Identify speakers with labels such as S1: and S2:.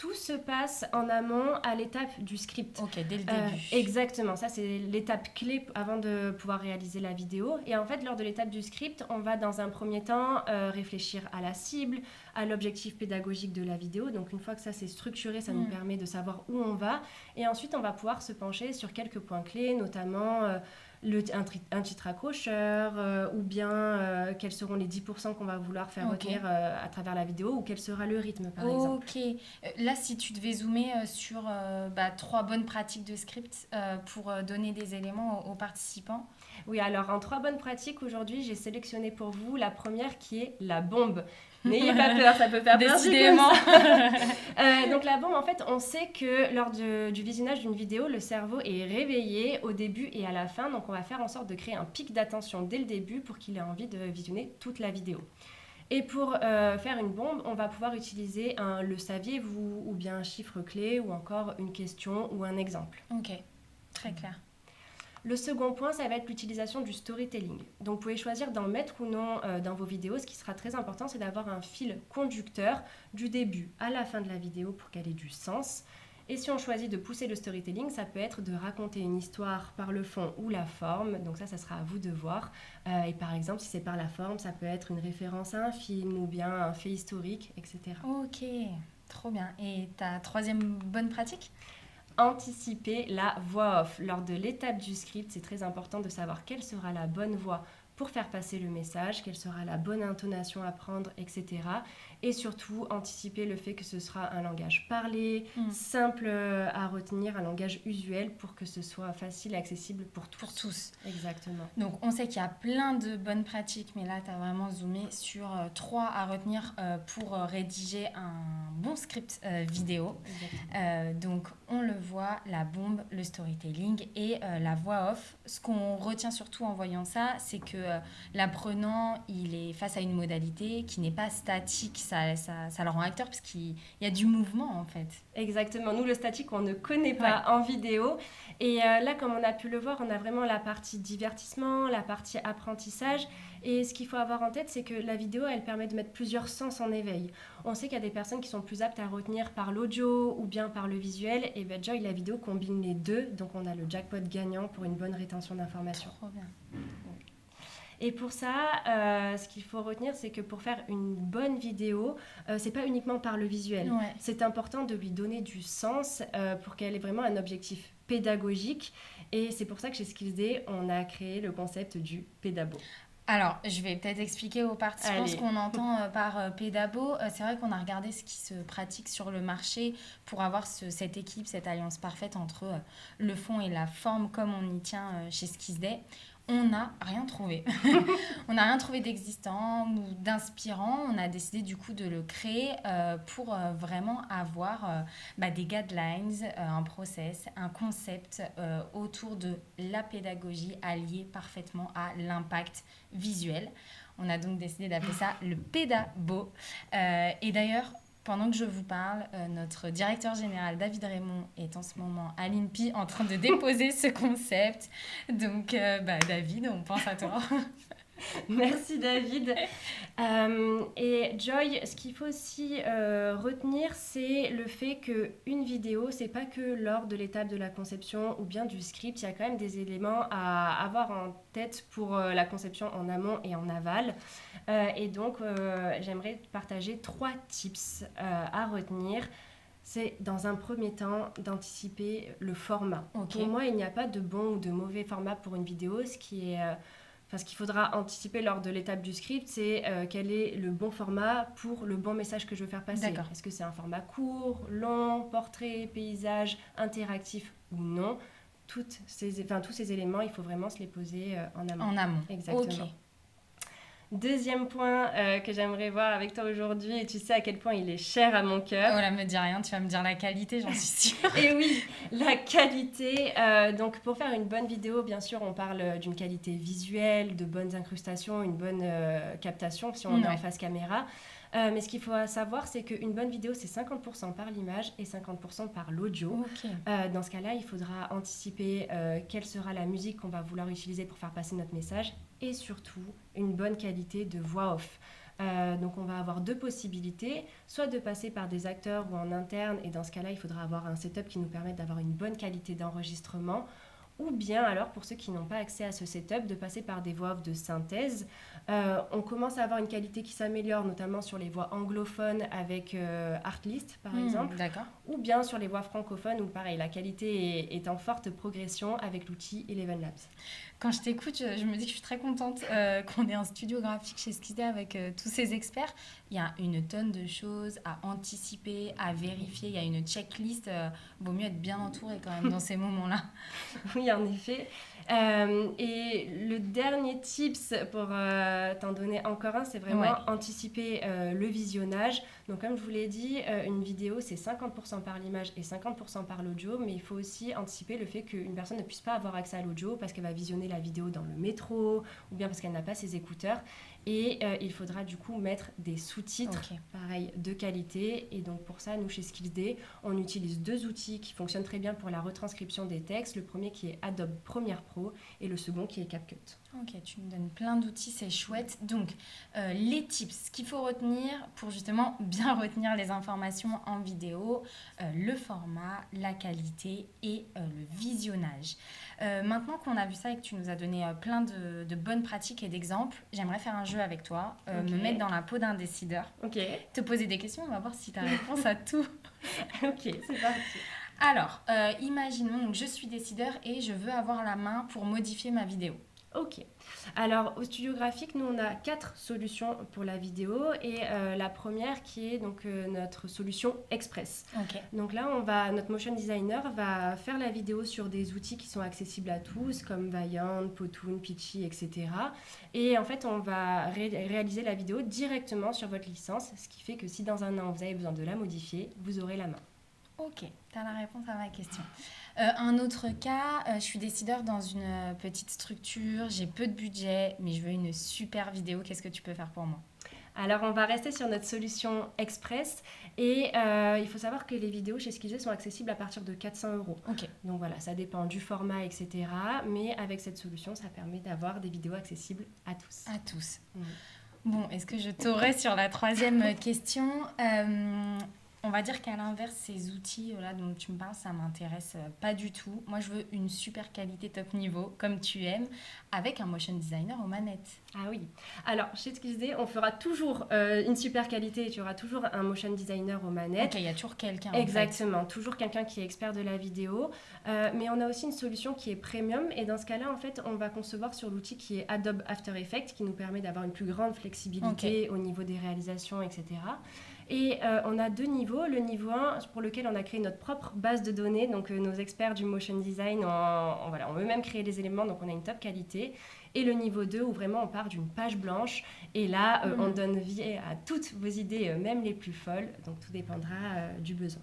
S1: tout se passe en amont à l'étape du script.
S2: Ok, dès le début.
S1: Exactement, ça c'est l'étape clé avant de pouvoir réaliser la vidéo. Et en fait, lors de l'étape du script, on va dans un premier temps réfléchir à la cible, à l'objectif pédagogique de la vidéo. Donc une fois que ça c'est structuré, ça nous permet de savoir où on va. Et ensuite, on va pouvoir se pencher sur quelques points clés, notamment un titre accrocheur, ou bien quels seront les 10% qu'on va vouloir faire retenir à travers la vidéo, ou quel sera le rythme par exemple.
S2: Ok. Là, si tu devais zoomer sur 3 bonnes pratiques de script pour donner des éléments aux participants.
S1: Oui, alors en 3 bonnes pratiques, aujourd'hui, j'ai sélectionné pour vous la première qui est la bombe. N'ayez pas peur, ça peut faire peur.
S2: Décidément.
S1: Donc la bombe, en fait, on sait que lors du visionnage d'une vidéo, le cerveau est réveillé au début et à la fin. Donc on va faire en sorte de créer un pic d'attention dès le début pour qu'il ait envie de visionner toute la vidéo. Et pour faire une bombe, on va pouvoir utiliser un « le saviez-vous » ou bien un chiffre clé ou encore une question ou un exemple.
S2: Ok, très clair.
S1: Le second point, ça va être l'utilisation du storytelling. Donc, vous pouvez choisir d'en mettre ou non dans vos vidéos. Ce qui sera très important, c'est d'avoir un fil conducteur du début à la fin de la vidéo pour qu'elle ait du sens. Et si on choisit de pousser le storytelling, ça peut être de raconter une histoire par le fond ou la forme. Donc ça sera à vous de voir. Et par exemple, si c'est par la forme, ça peut être une référence à un film ou bien un fait historique, etc.
S2: Ok, trop bien. Et ta troisième bonne pratique ?
S1: Anticiper la voix off. Lors de l'étape du script, c'est très important de savoir quelle sera la bonne voix pour faire passer le message, quelle sera la bonne intonation à prendre, etc. Et surtout, anticiper le fait que ce sera un langage parlé, simple à retenir, un langage usuel pour que ce soit facile et accessible pour tous.
S2: Pour tous.
S1: Exactement.
S2: Donc, on sait qu'il y a plein de bonnes pratiques, mais là, tu as vraiment zoomé sur 3 à retenir pour rédiger un bon script vidéo. Donc, on le voit, la bombe, le storytelling et la voix off. Ce qu'on retient surtout en voyant ça, c'est que l'apprenant, il est face à une modalité qui n'est pas statique. Ça le rend acteur parce qu'il y a du mouvement, en fait.
S1: Exactement. Nous, le statique, on ne connaît pas en vidéo. Et là, comme on a pu le voir, on a vraiment la partie divertissement, la partie apprentissage. Et ce qu'il faut avoir en tête, c'est que la vidéo, elle permet de mettre plusieurs sens en éveil. On sait qu'il y a des personnes qui sont plus aptes à retenir par l'audio ou bien par le visuel. Et ben, Joy, la vidéo combine les deux. Donc, on a le jackpot gagnant pour une bonne rétention d'informations.
S2: Trop bien.
S1: Et pour ça, ce qu'il faut retenir, c'est que pour faire une bonne vidéo, c'est pas uniquement par le visuel.
S2: Ouais.
S1: C'est important de lui donner du sens pour qu'elle ait vraiment un objectif pédagogique. Et c'est pour ça que chez SkillsD, on a créé le concept du pédabo.
S2: Alors, je vais peut-être expliquer aux participants ce qu'on entend par pédabo. C'est vrai qu'on a regardé ce qui se pratique sur le marché pour avoir cette équipe, cette alliance parfaite entre le fond et la forme comme on y tient chez SkillsD. On n'a rien trouvé. On n'a rien trouvé d'existant ou d'inspirant. On a décidé du coup de le créer pour vraiment avoir des guidelines, un process, un concept autour de la pédagogie alliée parfaitement à l'impact visuel. On a donc décidé d'appeler ça le pédabo. Et d'ailleurs, pendant que je vous parle, notre directeur général, David Raymond, est en ce moment à l'INPI en train de déposer ce concept. Donc, David, on pense à toi.
S1: Merci David. Et Joy, ce qu'il faut aussi retenir, c'est le fait qu'une vidéo, c'est pas que lors de l'étape de la conception ou bien du script, il y a quand même des éléments à avoir en tête pour la conception en amont et en aval. Et donc, j'aimerais partager 3 tips à retenir. C'est dans un premier temps d'anticiper le format.
S2: Okay.
S1: Pour moi, il n'y a pas de bon ou de mauvais format pour une vidéo. Ce qu'il faudra anticiper lors de l'étape du script, c'est quel est le bon format pour le bon message que je veux faire passer.
S2: D'accord.
S1: Est-ce que c'est un format court, long, portrait, paysage, interactif ou non? Tous ces éléments, il faut vraiment se les poser en amont.
S2: En amont.
S1: Exactement.
S2: Okay.
S1: Deuxième point que j'aimerais voir avec toi aujourd'hui, et tu sais à quel point il est cher à mon cœur.
S2: Oh là, me dis rien, tu vas me dire la qualité, j'en suis sûre.
S1: Et oui, la qualité. Donc pour faire une bonne vidéo, bien sûr, on parle d'une qualité visuelle, de bonnes incrustations, une bonne captation si on est en face caméra. Mais ce qu'il faut savoir, c'est qu'une bonne vidéo, c'est 50% par l'image et 50% par l'audio.
S2: Okay.
S1: Dans ce cas-là, il faudra anticiper quelle sera la musique qu'on va vouloir utiliser pour faire passer notre message et surtout une bonne qualité de voix off. Donc on va avoir deux possibilités, soit de passer par des acteurs ou en interne, et dans ce cas-là, il faudra avoir un setup qui nous permette d'avoir une bonne qualité d'enregistrement, ou bien alors pour ceux qui n'ont pas accès à ce setup, de passer par des voix off de synthèse. On commence à avoir une qualité qui s'améliore, notamment sur les voix anglophones avec Artlist par exemple,
S2: d'accord.
S1: ou bien sur les voix francophones où pareil, la qualité est en forte progression avec l'outil Eleven Labs.
S2: Quand je t'écoute, je me dis que je suis très contente qu'on ait un studio graphique chez Skizzy avec tous ces experts. Il y a une tonne de choses à anticiper, à vérifier. Il y a une checklist. Vaut mieux être bien entouré quand même dans ces moments-là.
S1: Oui, en effet. Et le dernier tips pour t'en donner encore un, c'est vraiment anticiper le visionnage. Donc comme je vous l'ai dit, une vidéo c'est 50% par l'image et 50% par l'audio, mais il faut aussi anticiper le fait qu'une personne ne puisse pas avoir accès à l'audio parce qu'elle va visionner la vidéo dans le métro ou bien parce qu'elle n'a pas ses écouteurs. Et il faudra du coup mettre des sous-titres, pareil, de qualité. Et donc pour ça, nous chez SkillsD, on utilise deux outils qui fonctionnent très bien pour la retranscription des textes. Le premier qui est Adobe Premiere Pro et le second qui est CapCut.
S2: Ok, tu me donnes plein d'outils, c'est chouette. Donc, les tips, ce qu'il faut retenir pour justement bien retenir les informations en vidéo, le format, la qualité et le visionnage. Maintenant qu'on a vu ça et que tu nous as donné plein de bonnes pratiques et d'exemples, j'aimerais faire un jeu avec toi, me mettre dans la peau d'un décideur, te poser des questions, on va voir si tu as réponse à tout.
S1: Ok, c'est parti.
S2: Alors, imaginons, donc, je suis décideur et je veux avoir la main pour modifier ma vidéo.
S1: Ok. Alors, au studio graphique, nous, on a 4 solutions pour la vidéo. Et la première qui est donc notre solution Express. Donc là, notre motion designer va faire la vidéo sur des outils qui sont accessibles à tous, comme Vaillant, Powtoon, Pitchy, etc. Et en fait, on va réaliser la vidéo directement sur votre licence, ce qui fait que si dans un an, vous avez besoin de la modifier, vous aurez la main.
S2: Ok, tu as la réponse à ma question. Un autre cas, je suis décideur dans une petite structure, j'ai peu de budget, mais je veux une super vidéo. Qu'est-ce que tu peux faire pour moi ?
S1: Alors, on va rester sur notre solution Express. Et il faut savoir que les vidéos chez Skizzy sont accessibles à partir de 400 €. Donc voilà, ça dépend du format, etc. Mais avec cette solution, ça permet d'avoir des vidéos accessibles à tous.
S2: À tous. Bon, est-ce que je t'aurai sur la troisième question ? On va dire qu'à l'inverse, ces outils dont tu me parles, ça ne m'intéresse pas du tout. Moi, je veux une super qualité top niveau, comme tu aimes, avec un motion designer aux manettes.
S1: Ah oui. Alors, chez Skizzy, on fera toujours une super qualité et tu auras toujours un motion designer aux manettes.
S2: Ok, il y a toujours quelqu'un.
S1: Exactement, toujours quelqu'un qui est expert de la vidéo. Mais on a aussi une solution qui est premium. Et dans ce cas-là, en fait, on va concevoir sur l'outil qui est Adobe After Effects, qui nous permet d'avoir une plus grande flexibilité au niveau des réalisations, etc. Et on a 2 niveaux. Le niveau 1, pour lequel on a créé notre propre base de données. Donc, nos experts du motion design, on veut même créer des éléments, donc on a une top qualité. Et le niveau 2, où vraiment on part d'une page blanche. Et là, on donne vie à toutes vos idées, même les plus folles. Donc, tout dépendra du besoin.